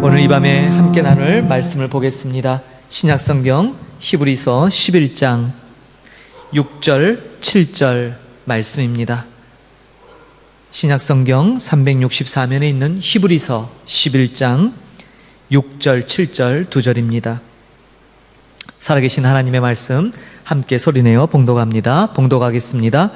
오늘 이 밤에 함께 나눌 말씀을 보겠습니다. 신약성경 히브리서 11장 6절 7절 말씀입니다. 신약성경 364면에 있는 히브리서 11장 6절 7절 두 절입니다. 살아계신 하나님의 말씀 함께 소리내어 봉독합니다. 봉독하겠습니다.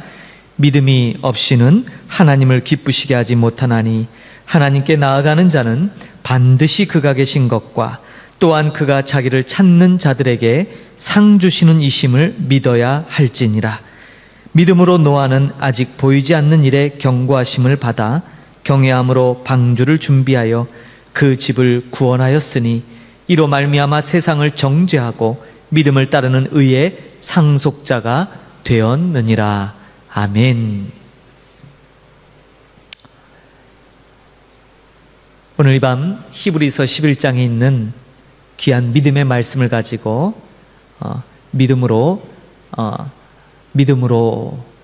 믿음이 없이는 하나님을 기쁘시게 하지 못하나니 하나님께 나아가는 자는 반드시 그가 계신 것과 또한 그가 자기를 찾는 자들에게 상 주시는 이심을 믿어야 할지니라. 믿음으로 노아는 아직 보이지 않는 일에 경고하심을 받아 경외함으로 방주를 준비하여 그 집을 구원하였으니 이로 말미암아 세상을 정죄하고 믿음을 따르는 의의 상속자가 되었느니라. 아멘. 오늘 이 밤 히브리서 11장에 있는 귀한 믿음의 말씀을 가지고 믿음으로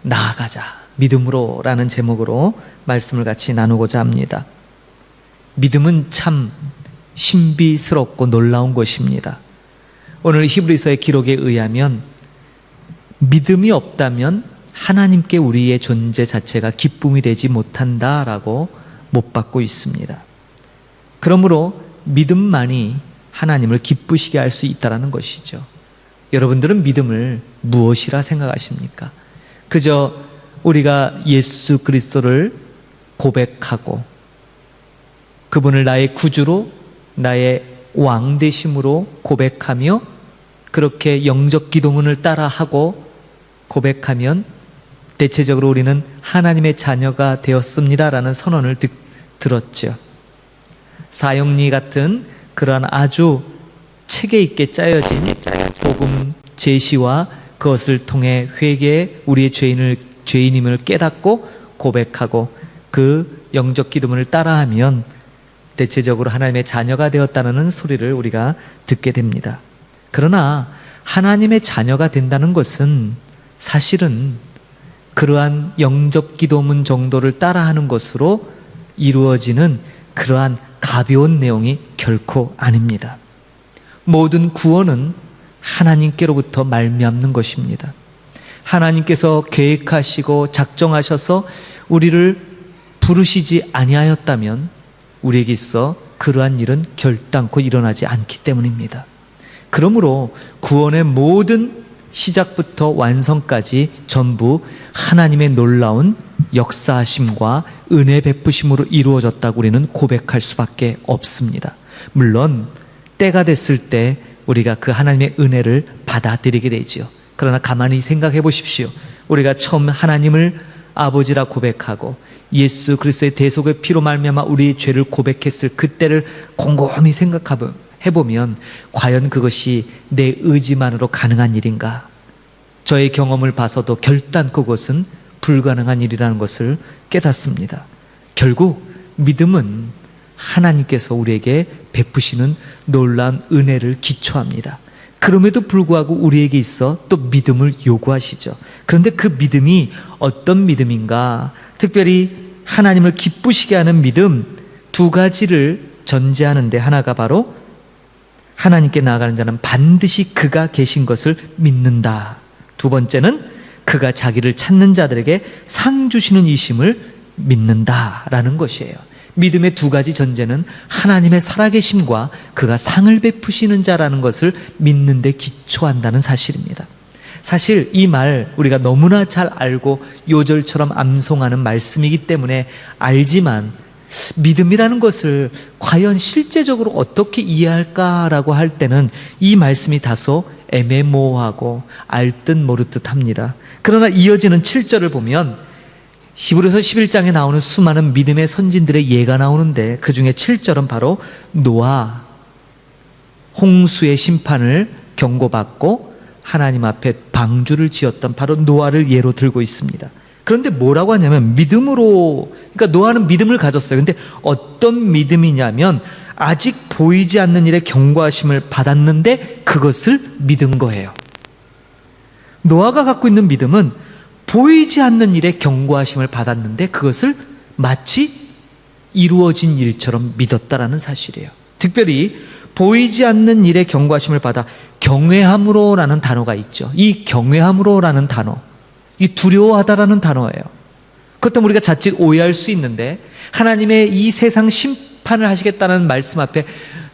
나아가자, 믿음으로라는 제목으로 말씀을 같이 나누고자 합니다. 믿음은 참 신비스럽고 놀라운 것입니다. 오늘 히브리서의 기록에 의하면 믿음이 없다면 하나님께 우리의 존재 자체가 기쁨이 되지 못한다라고 못 받고 있습니다. 그러므로 믿음만이 하나님을 기쁘시게 할 수 있다는 것이죠. 여러분들은 믿음을 무엇이라 생각하십니까? 그저 우리가 예수 그리스도를 고백하고 그분을 나의 구주로, 나의 왕 되심으로 고백하며 그렇게 영적 기도문을 따라하고 고백하면 대체적으로 우리는 하나님의 자녀가 되었습니다라는 선언을 들었죠. 사형리 같은 그러한 아주 체계 있게 짜여진 복음 제시와 그것을 통해 회개에 우리의 죄인임을 깨닫고 고백하고 그 영적 기도문을 따라하면 대체적으로 하나님의 자녀가 되었다는 소리를 우리가 듣게 됩니다. 그러나 하나님의 자녀가 된다는 것은 사실은 그러한 영적 기도문 정도를 따라하는 것으로 이루어지는 그러한 가벼운 내용이 결코 아닙니다. 모든 구원은 하나님께로부터 말미암는 것입니다. 하나님께서 계획하시고 작정하셔서 우리를 부르시지 아니하였다면 우리에게 있어 그러한 일은 결단코 일어나지 않기 때문입니다. 그러므로 구원의 모든 시작부터 완성까지 전부 하나님의 놀라운 역사하심과 은혜 베푸심으로 이루어졌다고 우리는 고백할 수밖에 없습니다. 물론 때가 됐을 때 우리가 그 하나님의 은혜를 받아들이게 되지요. 그러나 가만히 생각해 보십시오. 우리가 처음 하나님을 아버지라 고백하고 예수 그리스도의 대속의 피로 말미암아 우리의 죄를 고백했을 그때를 곰곰이 생각해보면 과연 그것이 내 의지만으로 가능한 일인가? 저의 경험을 봐서도 결단코 그것은 불가능한 일이라는 것을 깨닫습니다. 결국 믿음은 하나님께서 우리에게 베푸시는 놀라운 은혜를 기초합니다. 그럼에도 불구하고 우리에게 있어 또 믿음을 요구하시죠. 그런데 그 믿음이 어떤 믿음인가? 특별히 하나님을 기쁘시게 하는 믿음 두 가지를 전제하는데 하나가 바로 하나님께 나아가는 자는 반드시 그가 계신 것을 믿는다. 두 번째는 그가 자기를 찾는 자들에게 상 주시는 이심을 믿는다라는 것이에요. 믿음의 두 가지 전제는 하나님의 살아계심과 그가 상을 베푸시는 자라는 것을 믿는 데 기초한다는 사실입니다. 사실 이 말 우리가 너무나 잘 알고 요절처럼 암송하는 말씀이기 때문에 알지만 믿음이라는 것을 과연 실제적으로 어떻게 이해할까라고 할 때는 이 말씀이 다소 애매모호하고 알듯 모르듯 합니다. 그러나 이어지는 7절을 보면 히브리서 11장에 나오는 수많은 믿음의 선진들의 예가 나오는데 그 중에 7절은 바로 노아 홍수의 심판을 경고받고 하나님 앞에 방주를 지었던 바로 노아를 예로 들고 있습니다. 그런데 뭐라고 하냐면 믿음으로, 그러니까 노아는 믿음을 가졌어요. 근데 어떤 믿음이냐면 아직 보이지 않는 일에 경고하심을 받았는데 그것을 믿은 거예요. 노아가 갖고 있는 믿음은 보이지 않는 일에 경고하심을 받았는데 그것을 마치 이루어진 일처럼 믿었다라는 사실이에요. 특별히 보이지 않는 일에 경고하심을 받아 경외함으로라는 단어가 있죠. 이 경외함으로라는 단어, 이 두려워하다라는 단어예요. 그것 때문에 우리가 자칫 오해할 수 있는데, 하나님의 이 세상 심판을 하시겠다는 말씀 앞에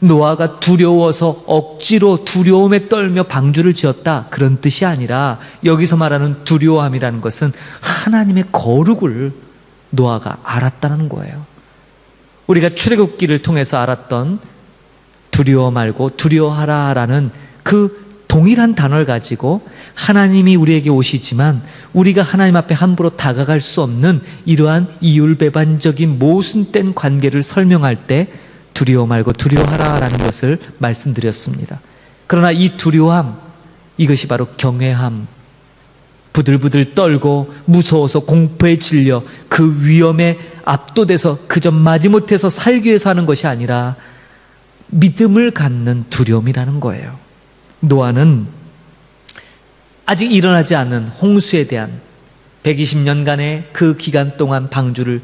노아가 두려워서 억지로 두려움에 떨며 방주를 지었다, 그런 뜻이 아니라, 여기서 말하는 두려워함이라는 것은 하나님의 거룩을 노아가 알았다는 거예요. 우리가 출애굽기를 통해서 알았던 두려워 말고 두려워하라라는 그 동일한 단어를 가지고 하나님이 우리에게 오시지만 우리가 하나님 앞에 함부로 다가갈 수 없는 이러한 이율배반적인 모순된 관계를 설명할 때 두려워 말고 두려워하라라는 것을 말씀드렸습니다. 그러나 이 두려워함, 이것이 바로 경외함, 부들부들 떨고 무서워서 공포에 질려 그 위험에 압도돼서 그저 마지못해서 살기 위해서 하는 것이 아니라 믿음을 갖는 두려움이라는 거예요. 노아는 아직 일어나지 않은 홍수에 대한 120년간의 그 기간 동안 방주를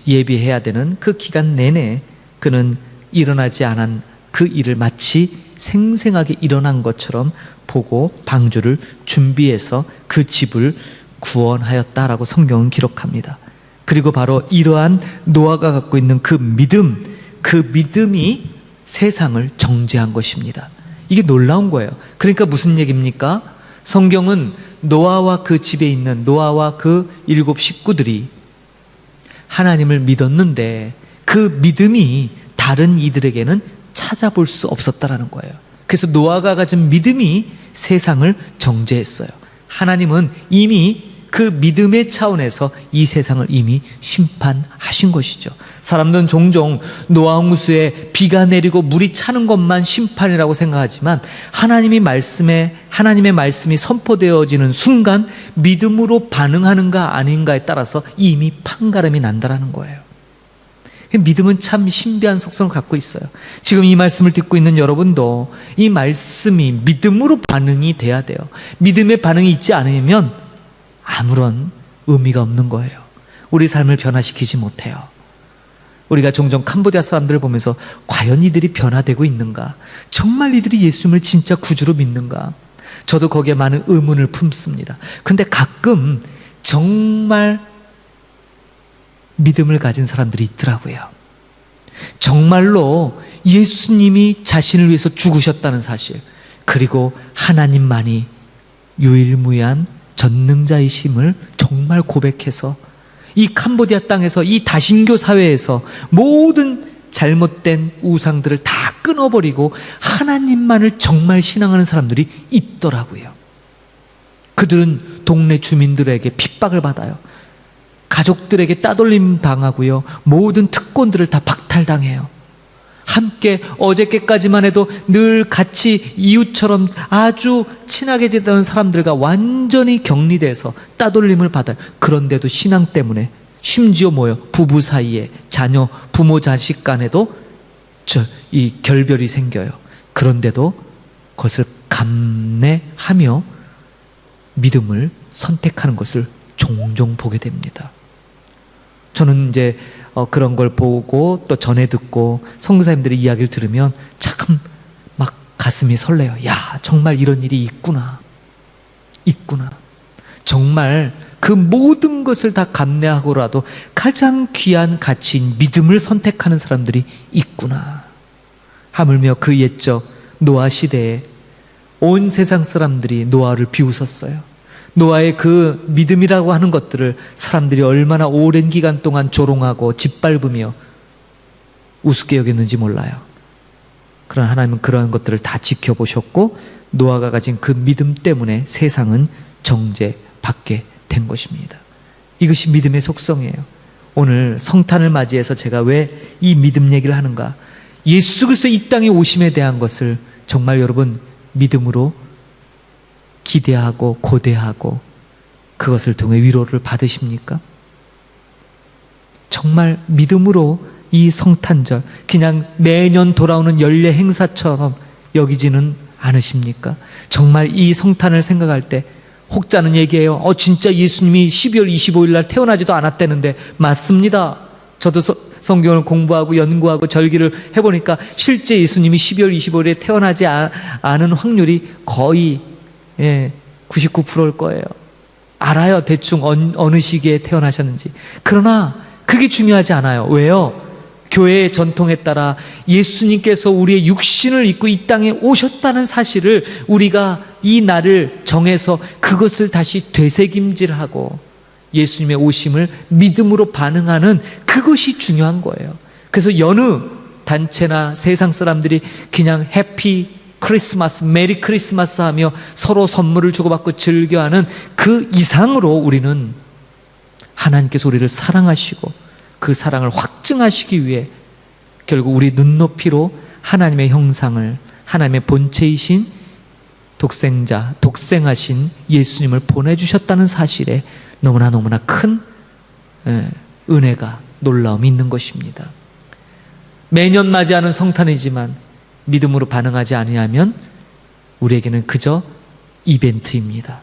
예비해야 되는 그 기간 내내 그는 일어나지 않은 그 일을 마치 생생하게 일어난 것처럼 보고 방주를 준비해서 그 집을 구원하였다라고 성경은 기록합니다. 그리고 바로 이러한 노아가 갖고 있는 그 믿음이 세상을 정죄한 것입니다. 이게 놀라운 거예요. 그러니까 무슨 얘기입니까? 성경은 노아와 그 집에 있는 노아와 그 7 식구들이 하나님을 믿었는데 그 믿음이 다른 이들에게는 찾아볼 수 없었다라는 거예요. 그래서 노아가 가진 믿음이 세상을 정죄했어요. 하나님은 이미 그 믿음의 차원에서 이 세상을 이미 심판하신 것이죠. 사람들은 종종 노아 홍수에 비가 내리고 물이 차는 것만 심판이라고 생각하지만 하나님의 말씀이 선포되어지는 순간 믿음으로 반응하는가 아닌가에 따라서 이미 판가름이 난다라는 거예요. 믿음은 참 신비한 속성을 갖고 있어요. 지금 이 말씀을 듣고 있는 여러분도 이 말씀이 믿음으로 반응이 돼야 돼요. 믿음의 반응이 있지 않으면 아무런 의미가 없는 거예요. 우리 삶을 변화시키지 못해요. 우리가 종종 캄보디아 사람들을 보면서 과연 이들이 변화되고 있는가? 정말 이들이 예수님을 진짜 구주로 믿는가? 저도 거기에 많은 의문을 품습니다. 그런데 가끔 정말 믿음을 가진 사람들이 있더라고요. 정말로 예수님이 자신을 위해서 죽으셨다는 사실, 그리고 하나님만이 유일무이한 전능자이심을 정말 고백해서 이 캄보디아 땅에서, 이 다신교 사회에서 모든 잘못된 우상들을 다 끊어버리고 하나님만을 정말 신앙하는 사람들이 있더라고요. 그들은 동네 주민들에게 핍박을 받아요. 가족들에게 따돌림 당하고요. 모든 특권들을 다 박탈당해요. 함께 어저께까지만 해도 늘 같이 이웃처럼 아주 친하게 지내던 사람들과 완전히 격리돼서 따돌림을 받아요. 그런데도 신앙 때문에, 심지어 부부 사이에, 자녀, 부모 자식 간에도 이 결별이 생겨요. 그런데도 그것을 감내하며 믿음을 선택하는 것을 종종 보게 됩니다. 저는 이제 그런 걸 보고 또 전해 듣고 선교사님들의 이야기를 들으면 참 막 가슴이 설레요. 야, 정말 이런 일이 있구나. 정말 그 모든 것을 다 감내하고라도 가장 귀한 가치인 믿음을 선택하는 사람들이 있구나. 하물며 그 옛적 노아 시대에 온 세상 사람들이 노아를 비웃었어요. 노아의 그 믿음이라고 하는 것들을 사람들이 얼마나 오랜 기간 동안 조롱하고 짓밟으며 우습게 여겼는지 몰라요. 그러나 하나님은 그러한 것들을 다 지켜보셨고 노아가 가진 그 믿음 때문에 세상은 정죄받게 된 것입니다. 이것이 믿음의 속성이에요. 오늘 성탄을 맞이해서 제가 왜 이 믿음 얘기를 하는가? 예수 그리스도 이 땅에 오심에 대한 것을 정말 여러분 믿음으로 기대하고 고대하고 그것을 통해 위로를 받으십니까? 정말 믿음으로 이 성탄절 그냥 매년 돌아오는 연례 행사처럼 여기지는 않으십니까? 정말 이 성탄을 생각할 때 혹자는 얘기해요. 진짜 예수님이 12월 25일 날 태어나지도 않았다는데 맞습니다. 저도 성경을 공부하고 연구하고 절기를 해보니까 실제 예수님이 12월 25일에 태어나지 않은 확률이 거의 99%일 거예요. 알아요, 대충 어느 시기에 태어나셨는지. 그러나 그게 중요하지 않아요. 왜요? 교회의 전통에 따라 예수님께서 우리의 육신을 입고 이 땅에 오셨다는 사실을 우리가 이 날을 정해서 그것을 다시 되새김질하고 예수님의 오심을 믿음으로 반응하는 그것이 중요한 거예요. 그래서 여느 단체나 세상 사람들이 그냥 해피 크리스마스, 메리 크리스마스 하며 서로 선물을 주고받고 즐겨하는 그 이상으로 우리는 하나님께서 우리를 사랑하시고 그 사랑을 확증하시기 위해 결국 우리 눈높이로 하나님의 형상을, 하나님의 본체이신 독생자, 독생하신 예수님을 보내주셨다는 사실에 너무나 큰 은혜가, 놀라움이 있는 것입니다. 매년 맞이하는 성탄이지만 믿음으로 반응하지 아니하면 우리에게는 그저 이벤트입니다.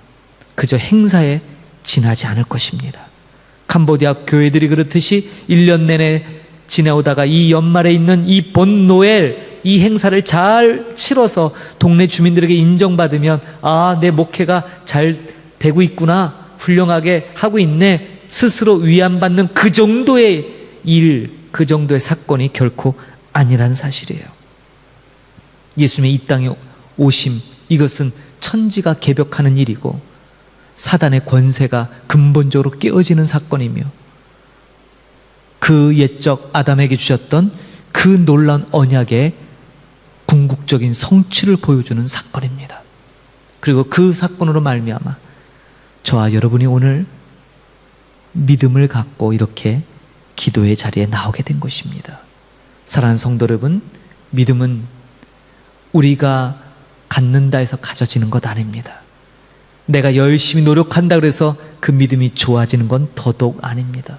그저 행사에 지나지 않을 것입니다. 캄보디아 교회들이 그렇듯이 1년 내내 지내오다가 이 연말에 있는 이 본 노엘, 이 행사를 잘 치러서 동네 주민들에게 인정받으면 아, 내 목회가 잘 되고 있구나, 훌륭하게 하고 있네, 스스로 위안받는 그 정도의 일, 그 정도의 사건이 결코 아니란 사실이에요. 예수님의 이 땅에 오심, 이것은 천지가 개벽하는 일이고 사단의 권세가 근본적으로 깨어지는 사건이며 그 옛적 아담에게 주셨던 그 놀라운 언약의 궁극적인 성취를 보여주는 사건입니다. 그리고 그 사건으로 말미암아 저와 여러분이 오늘 믿음을 갖고 이렇게 기도의 자리에 나오게 된 것입니다. 사랑하는 성도 여러분, 믿음은 우리가 갖는다 해서 가져지는 것 아닙니다. 내가 열심히 노력한다 그래서 그 믿음이 좋아지는 건 더더욱 아닙니다.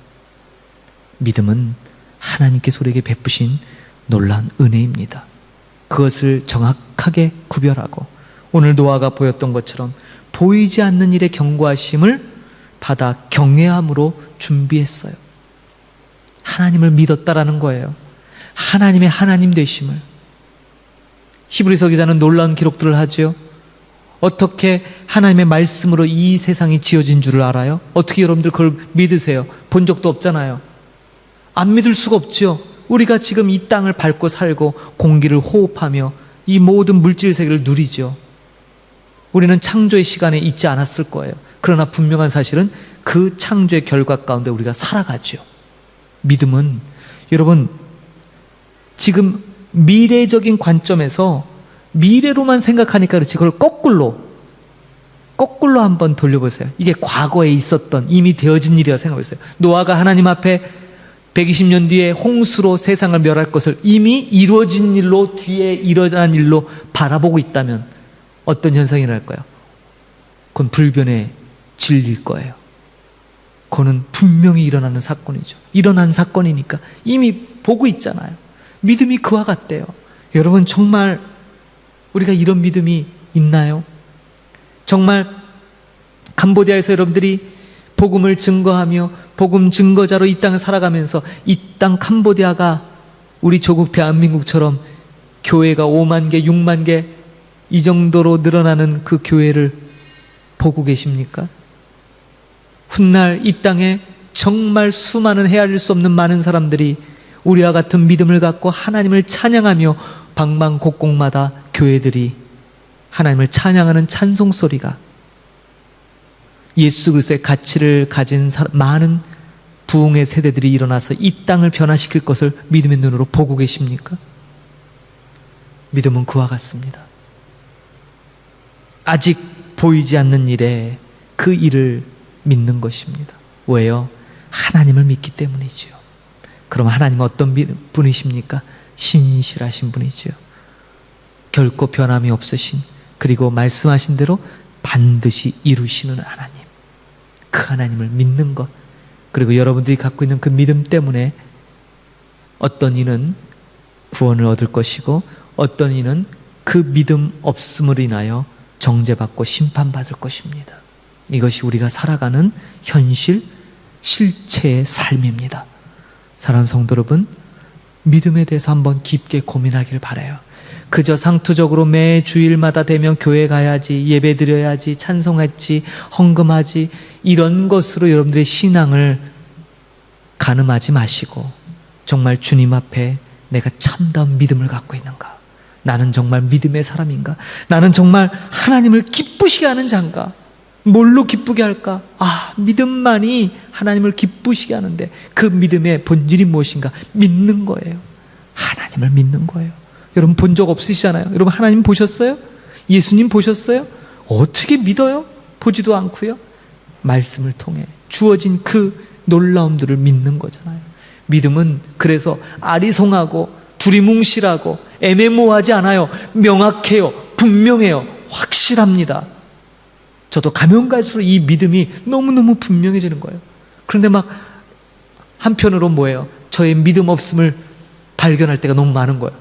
믿음은 하나님께서 우리에게 베푸신 놀라운 은혜입니다. 그것을 정확하게 구별하고 오늘 노아가 보였던 것처럼 보이지 않는 일의 견고하심을 받아 경외함으로 준비했어요. 하나님을 믿었다라는 거예요. 하나님의 하나님 되심을. 히브리서 기자는 놀라운 기록들을 하죠. 어떻게 하나님의 말씀으로 이 세상이 지어진 줄을 알아요? 어떻게 여러분들 그걸 믿으세요? 본 적도 없잖아요. 안 믿을 수가 없죠. 우리가 지금 이 땅을 밟고 살고 공기를 호흡하며 이 모든 물질 세계를 누리죠. 우리는 창조의 시간에 있지 않았을 거예요. 그러나 분명한 사실은 그 창조의 결과 가운데 우리가 살아가죠. 믿음은 여러분 지금 미래적인 관점에서 미래로만 생각하니까 그렇지 그걸 거꾸로 한번 돌려보세요. 이게 과거에 있었던 이미 되어진 일이라고 생각해보세요. 노아가 하나님 앞에 120년 뒤에 홍수로 세상을 멸할 것을 이미 이루어진 일로 뒤에 일어난 일로 바라보고 있다면 어떤 현상이 일어날까요? 그건 불변의 진리일 거예요. 그거는 분명히 일어나는 사건이죠. 일어난 사건이니까 이미 보고 있잖아요. 믿음이 그와 같대요. 여러분 정말 우리가 이런 믿음이 있나요? 정말 캄보디아에서 여러분들이 복음을 증거하며 복음 증거자로 이 땅을 살아가면서 이 땅 캄보디아가 우리 조국 대한민국처럼 교회가 5만 개, 6만 개 이 정도로 늘어나는 그 교회를 보고 계십니까? 훗날 이 땅에 정말 수많은 헤아릴 수 없는 많은 사람들이 우리와 같은 믿음을 갖고 하나님을 찬양하며 방방곡곡마다 교회들이 하나님을 찬양하는 찬송 소리가 예수 그리스도의 가치를 가진 많은 부흥의 세대들이 일어나서 이 땅을 변화시킬 것을 믿음의 눈으로 보고 계십니까? 믿음은 그와 같습니다. 아직 보이지 않는 일에 그 일을 믿는 것입니다. 왜요? 하나님을 믿기 때문이죠. 그럼 하나님은 어떤 분이십니까? 신실하신 분이죠. 결코 변함이 없으신, 그리고 말씀하신 대로 반드시 이루시는 하나님. 그 하나님을 믿는 것, 그리고 여러분들이 갖고 있는 그 믿음 때문에 어떤 이는 구원을 얻을 것이고 어떤 이는 그 믿음 없음으로 인하여 정죄받고 심판받을 것입니다. 이것이 우리가 살아가는 현실, 실체의 삶입니다. 사랑하는 성도 여러분, 믿음에 대해서 한번 깊게 고민하길 바라요. 그저 상투적으로 매 주일마다 되면 교회 가야지, 예배 드려야지, 찬송했지, 헌금하지, 이런 것으로 여러분들의 신앙을 가늠하지 마시고 정말 주님 앞에 내가 참다운 믿음을 갖고 있는가? 나는 정말 믿음의 사람인가? 나는 정말 하나님을 기쁘시게 하는 자인가? 뭘로 기쁘게 할까? 믿음만이 하나님을 기쁘시게 하는데 그 믿음의 본질이 무엇인가? 믿는 거예요. 하나님을 믿는 거예요. 여러분 본 적 없으시잖아요. 여러분 하나님 보셨어요? 예수님 보셨어요? 어떻게 믿어요? 보지도 않고요. 말씀을 통해 주어진 그 놀라움들을 믿는 거잖아요. 믿음은 그래서 아리송하고 두리뭉실하고 애매모호하지 않아요. 명확해요. 분명해요. 확실합니다. 저도 가면 갈수록 이 믿음이 너무너무 분명해지는 거예요. 그런데 막 한편으로 뭐예요? 저의 믿음 없음을 발견할 때가 너무 많은 거예요.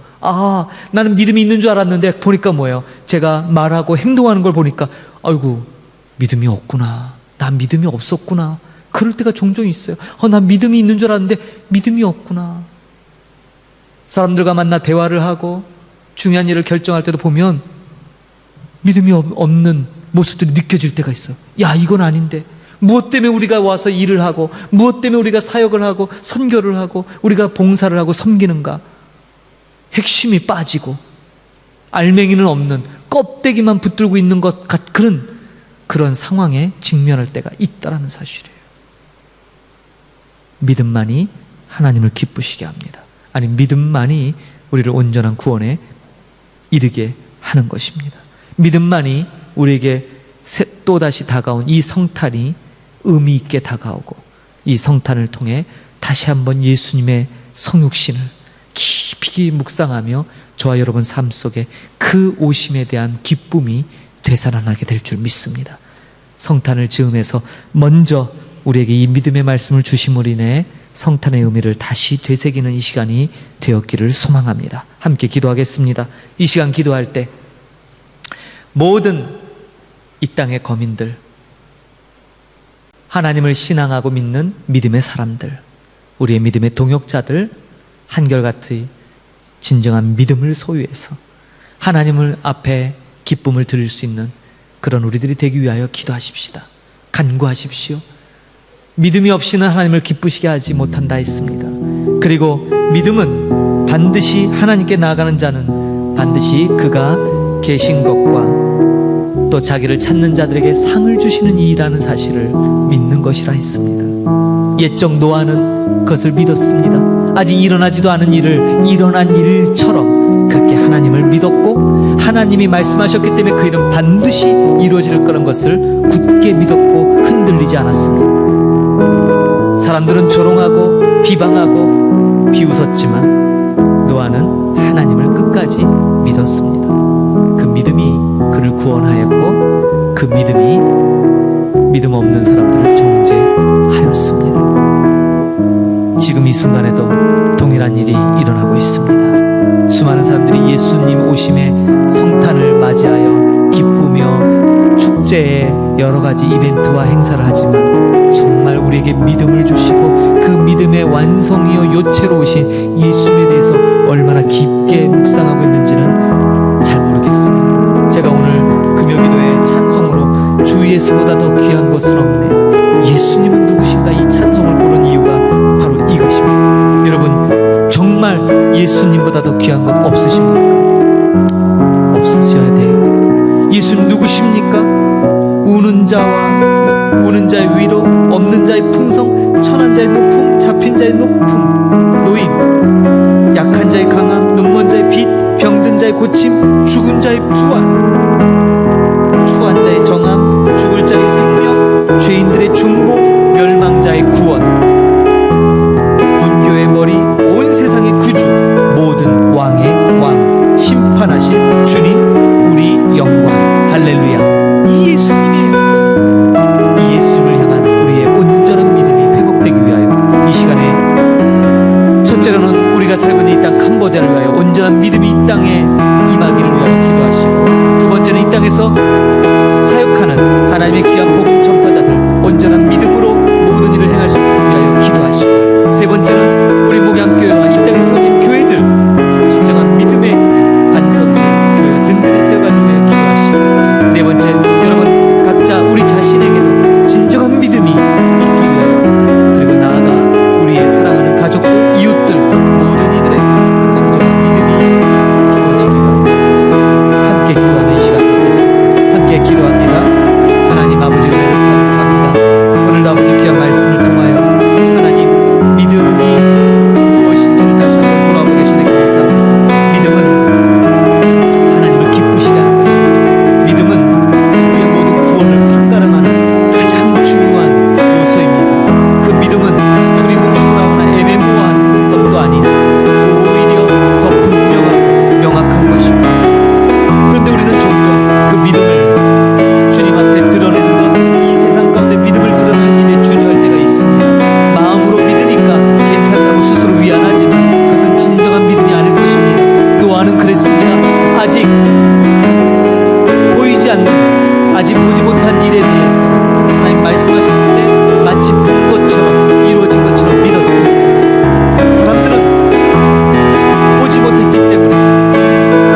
나는 믿음이 있는 줄 알았는데 보니까 뭐예요? 제가 말하고 행동하는 걸 보니까 아이고 믿음이 없구나. 난 믿음이 없었구나. 그럴 때가 종종 있어요. 난 믿음이 있는 줄 알았는데 믿음이 없구나. 사람들과 만나 대화를 하고 중요한 일을 결정할 때도 보면 믿음이 없는 모습들이 느껴질 때가 있어요. 이건 아닌데. 무엇 때문에 우리가 와서 일을 하고, 무엇 때문에 우리가 사역을 하고 선교를 하고 우리가 봉사를 하고 섬기는가? 핵심이 빠지고 알맹이는 없는 껍데기만 붙들고 있는 것 같은 그런 상황에 직면할 때가 있다라는 사실이에요. 믿음만이 하나님을 기쁘시게 합니다. 아니, 믿음만이 우리를 온전한 구원에 이르게 하는 것입니다. 믿음만이 우리에게 또다시 다가온 이 성탄이 의미 있게 다가오고, 이 성탄을 통해 다시 한번 예수님의 성육신을 깊이 묵상하며 저와 여러분 삶 속에 그 오심에 대한 기쁨이 되살아나게 될 줄 믿습니다. 성탄을 즈음해서 먼저 우리에게 이 믿음의 말씀을 주심으로 인해 성탄의 의미를 다시 되새기는 이 시간이 되었기를 소망합니다. 함께 기도하겠습니다. 이 시간 기도할 때 모든 이 땅의 거민들, 하나님을 신앙하고 믿는 믿음의 사람들, 우리의 믿음의 동역자들, 한결같이 진정한 믿음을 소유해서 하나님을 앞에 기쁨을 드릴 수 있는 그런 우리들이 되기 위하여 기도하십시다. 간구하십시오. 믿음이 없이는 하나님을 기쁘시게 하지 못한다 했습니다. 그리고 믿음은 반드시 하나님께 나아가는 자는 반드시 그가 계신 것과 또 자기를 찾는 자들에게 상을 주시는 이라는 사실을 믿는 것이라 했습니다. 옛적 노아는 그것을 믿었습니다. 아직 일어나지도 않은 일을 일어난 일처럼 그렇게 하나님을 믿었고, 하나님이 말씀하셨기 때문에 그 일은 반드시 이루어질 거라는 것을 굳게 믿었고 흔들리지 않았습니다. 사람들은 조롱하고 비방하고 비웃었지만 노아는 하나님을 끝까지 믿었습니다. 그 믿음이 그를 구원하였고, 그 믿음이 믿음 없는 사람들을 정죄하였습니다. 지금 이 순간에도 동일한 일이 일어나고 있습니다. 수많은 사람들이 예수님 오심의 성탄을 맞이하여 기쁘며 축제에 여러 가지 이벤트와 행사를 하지만 정말 우리에게 믿음을 주시고 그 믿음의 완성이요 요체로 오신 예수님에 대해서 얼마나 깊게 묵상하고 있는지는 잘 모르겠습니다. 제가 오늘 금요기도의 찬송으로 주 예수보다 더 귀한 것은 없네, 예수님은 누구신가, 이 찬송을 부른 이유가 바로 이것입니다. 여러분 정말 예수님보다 더 귀한 것 없으십니까? 없으셔야 돼요. 예수님 누구십니까? 우는 자의 위로, 없는 자의 풍성, 천한 자의 높음, 잡힌 자의 높음, 노임, 약한 자의 강함, 눈먼 자의 빛, 병든 자의 고침, 죽은 자의 부활, 추한 자의 정함, 죽을 자의 생명, 죄인들의 중보, 멸망자의 구원, 온교의 머리, 온 세상의 구주, 모든 왕의 왕, 심판하실 주님, 우리 영광. 할렐루야. 이 예수님이에요. 이 예수님을 향한 우리의 온전한 믿음이 회복되기 위하여 이 시간에 첫째로는 우리가 살고 있는 이 땅 캄보디아를 위하여 온전한 믿음이 이 땅에 임하기를 위하여 기도하시고, 두 번째는 이 땅에서 사역하는 하나님의 귀한 복음 전파자들 온전한 믿음으로 모든 일을 행할 수 있기 위하여 기도하시고, 세 번째는 우리 않습니다. 아직 보이지 않는, 아직 보지 못한 일에 대해서 하나님 말씀하셨을 때 마치 본 것처럼 이루어진 것처럼 믿었습니다. 사람들은 보지 못했기 때문에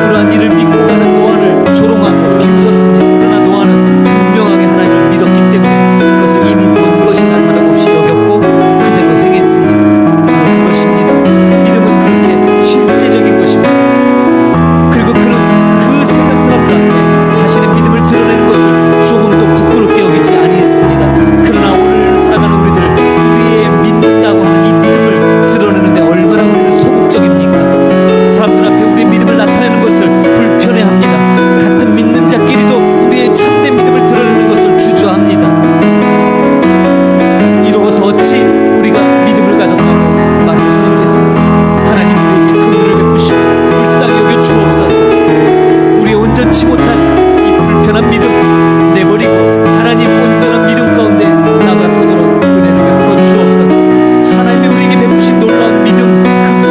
그러한 일을 믿고 가는 노아를 조롱하고 비웃었습니다. 그러나 노아는 분명하게 하나님을 믿었기 때문에 그것을 이미 본 것이나 다름없이 여겼고 그대로 행했습니다. 바로 그것입니다. 믿음은 그렇게 실제적인 것입니다. 그리고 그는 그 세상 사람들 앞에 자신의 믿음을 드러내는 것을 조금도 부끄럽게 여기지 아니했습니다. 그러나 오늘 살아가는 우리들, 우리의 믿는다고 하는 이 믿음을 드러내는데 얼마나 우리는 소극적입니까? 사람들 앞에 우리의 믿음을 나타내는 것을 불편해합니다. 같은 믿는 자끼리도 우리의 참된 믿음을 드러내는 것을 주저합니다. 이러고서 어찌 우리가 믿음을 가졌다고 말할 수 있겠습니까? 하나님 우리에게 큰 은혜를 베푸시고 불쌍히 여겨 주옵소서. 우리의 온전치 못한 이 불편한 믿음 내버리고 하나님 온전한 믿음 가운데 나가서도록 은혜를 베풀어 주옵소서. 하나님이 우리에게 베푸신 놀라운 믿음, 그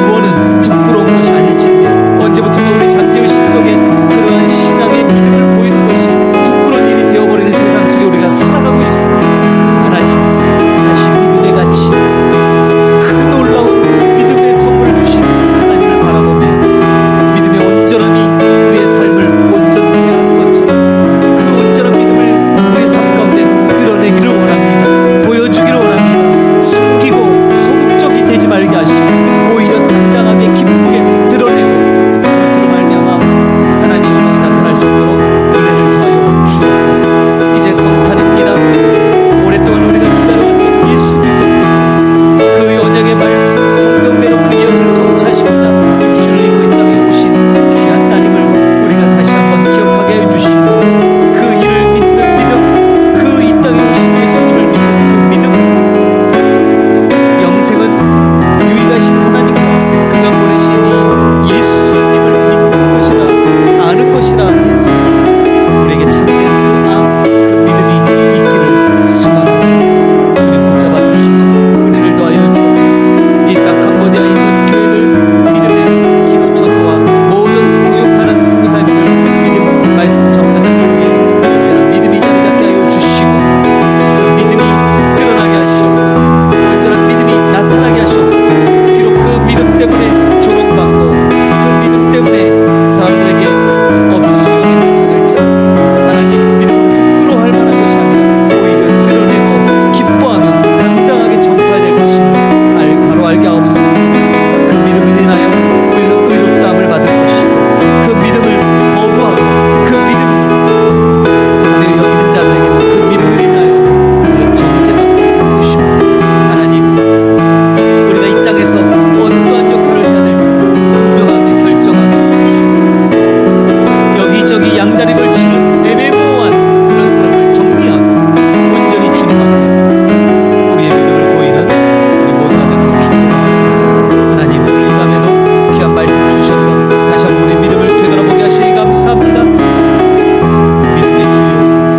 구원은 부끄러운 것이 아닐진데 언제부턴가 우리 잠재의식 속에 그러한 신앙의 믿음을 보이는 것이 부끄러운 일이 되어버리는 세상 속에 우리가 살아가고 있습니다. 하나님 다시 믿음의 가치, 그 놀라운 믿음의 선물을 주신 하나님을 바라보며 믿음의 온전함이 우리의 삶을 온전케 하는 것처럼 그 온전한 믿음을 우리의 삶 가운데 드러내기를 원합니다. 보여주기를 원합니다. 숨기고 소극적이 되지 말게 하시고 오히려 당당하게 기쁘게 드러내고 그것으로 말미암아 하나님의 영광이 나타날 수 있도록 은혜를 더하여 주옵소서. 이제 성탄입니다. 오랫동안 우리가 기다려왔던 예수 그리스도께서 그 언약의 말씀 성경대로 그 예언을 성취하시고자 육신을 입고 이 땅에 오신 귀한 따님을 우리가 다시 한번 기억하게 해주시고 그 일을 믿는 믿음, 그 이 땅에 오신 예수님을 믿는 그 믿음, 영생은 유일하신 하나님과 그가 보내신 이 예수님을 믿는 것이라 아는 것이라 했습니다. 우리에게 참된 그 믿음이 있기를 소망합니다. 주님 붙잡아 주시고 은혜를 더하여 주옵소서. 이 딱 캄보디아에 있는 교회들 믿음의 기도 처소와 모든 교육하는 선교사님들 믿음 말씀 전파자들 위해 온전한 믿음이 자리 잡게 하여 주시고 그 믿음이 드러나게 하시옵소서. 온전한 믿음이 나타나게 하시옵소서. 비록 그 믿음 때문에 조롱받고 그 믿음 때문에 사람들에게 업수여김을 받을지라도 하나님 믿음은 부끄러워할 만한 것이 아니라 오히려 드러내고 기뻐하며 당당하게 전파해야 될 것임을 바로 알게 하옵소서. 그 믿음을 인하여 우리는 의롭다함을 받을 것이고 그 믿음을 거부하고 그 믿음 가벼이 여기는 자들에게는 그 믿음을 인하여 그들의 정죄가 될 것입니다. 하나님 우리가 이 땅에서 어떠한 역할을 해야 될지 분명하게 결정하게 해주시고 여기저기 양다리 걸치는 애매모호한 그런 삶을 정리하고 온전히 주님 앞에 우리의 믿음을 보이는 우리 모두가 되도록 축복하옵소서. 하나님 오늘 이 밤에도 귀한 말씀 주셔서 다시 한번 우리 믿음을 되돌아보게 하시니 감사합니다. 믿음의 주요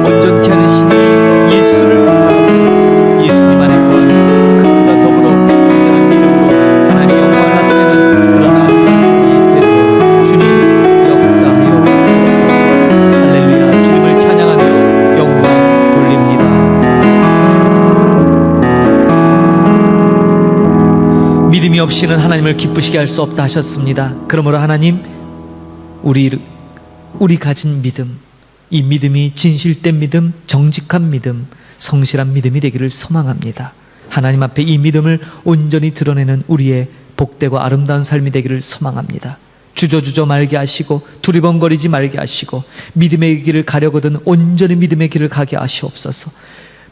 온전케 하는 신이 예수를 바라보고 예수님 안에 거하며 그분과 더불어 온전한 믿음으로 하나님의 영광을 나타내는 그런 아름다운 삶이 되도록 주님 역사하여 주옵소서. 할렐루야. 주님을 찬양하며 영광 돌립니다. 믿음이 없이는 하나님을 기쁘시게 할 수 없다 하셨습니다. 그러므로 하나님 우리 가진 믿음, 이 믿음이 진실된 믿음, 정직한 믿음, 성실한 믿음이 되기를 소망합니다. 하나님 앞에 이 믿음을 온전히 드러내는 우리의 복되고 아름다운 삶이 되기를 소망합니다. 주저주저 말게 하시고 두리번거리지 말게 하시고 믿음의 길을 가려거든 온전히 믿음의 길을 가게 하시옵소서.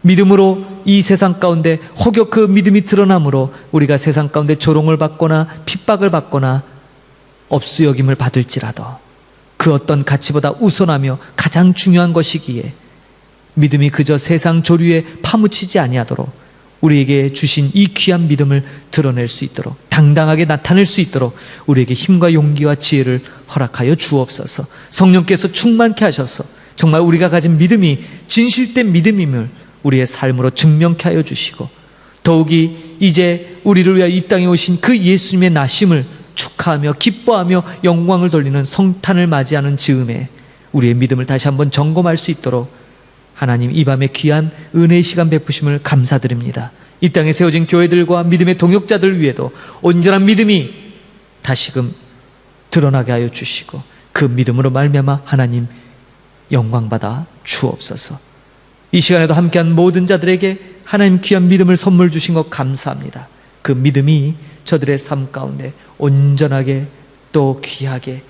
믿음으로 이 세상 가운데 혹여 그 믿음이 드러남으로 우리가 세상 가운데 조롱을 받거나 핍박을 받거나 업수여김을 받을지라도 그 어떤 가치보다 우선하며 가장 중요한 것이기에 믿음이 그저 세상 조류에 파묻히지 아니하도록 우리에게 주신 이 귀한 믿음을 드러낼 수 있도록 당당하게 나타낼 수 있도록 우리에게 힘과 용기와 지혜를 허락하여 주옵소서. 성령께서 충만케 하셔서 정말 우리가 가진 믿음이 진실된 믿음임을 우리의 삶으로 증명케 하여 주시고 더욱이 이제 우리를 위하여 이 땅에 오신 그 예수님의 나심을 축하하며 기뻐하며 영광을 돌리는 성탄을 맞이하는 즈음에 우리의 믿음을 다시 한번 점검할 수 있도록 하나님 이 밤에 귀한 은혜의 시간 베푸심을 감사드립니다. 이 땅에 세워진 교회들과 믿음의 동역자들 위에도 온전한 믿음이 다시금 드러나게 하여 주시고 그 믿음으로 말미암아 하나님 영광받아 주옵소서. 이 시간에도 함께한 모든 자들에게 하나님 귀한 믿음을 선물 주신 것 감사합니다. 그 믿음이 저들의 삶 가운데 온전하게 또 귀하게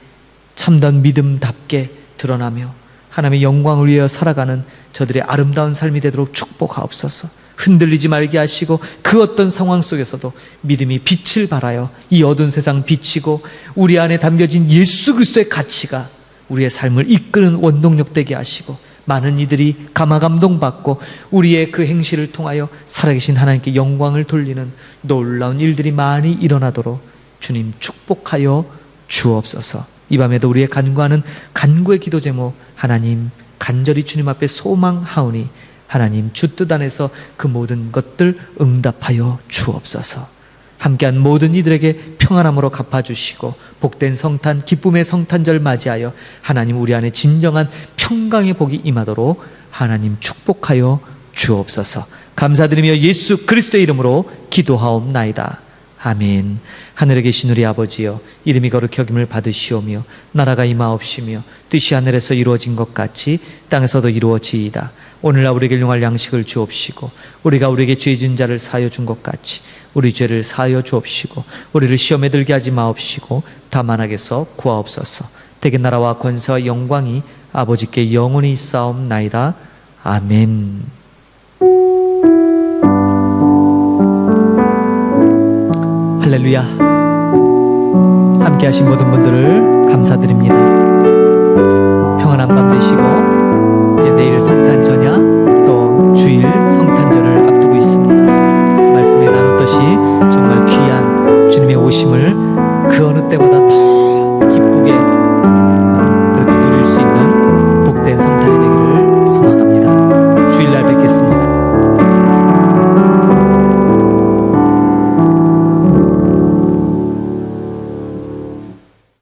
참된 믿음답게 드러나며 하나님의 영광을 위하여 살아가는 저들의 아름다운 삶이 되도록 축복하옵소서. 흔들리지 말게 하시고 그 어떤 상황 속에서도 믿음이 빛을 발하여 이 어두운 세상 비치고 우리 안에 담겨진 예수 그리스도의 가치가 우리의 삶을 이끄는 원동력 되게 하시고 많은 이들이 감화감동받고 우리의 그 행실을 통하여 살아계신 하나님께 영광을 돌리는 놀라운 일들이 많이 일어나도록 주님 축복하여 주옵소서. 이 밤에도 우리의 간구하는 간구의 기도 제목 하나님 간절히 주님 앞에 소망하오니 하나님 주 뜻 안에서 그 모든 것들 응답하여 주옵소서. 함께한 모든 이들에게 평안함으로 갚아주시고 복된 성탄 기쁨의 성탄절 맞이하여 하나님 우리 안에 진정한 평강의 복이 임하도록 하나님 축복하여 주옵소서. 감사드리며 예수 그리스도의 이름으로 기도하옵나이다. 아멘. 하늘에 계신 우리 아버지여 이름이 거룩히 여김을 받으시오며 나라가 임하옵시며 뜻이 하늘에서 이루어진 것 같이 땅에서도 이루어지이다. 오늘날 우리에게 일용할 양식을 주옵시고 우리가 우리에게 죄 지은 자를 사하여 준 것 같이 우리 죄를 사하여 주옵시고 우리를 시험에 들게 하지 마옵시고 다만 악에서 구하옵소서. 대개 나라와 권세와 영광이 아버지께 영원히 있사옵나이다. 아멘. 할렐루야. 함께 하신 모든 분들을 감사드립니다.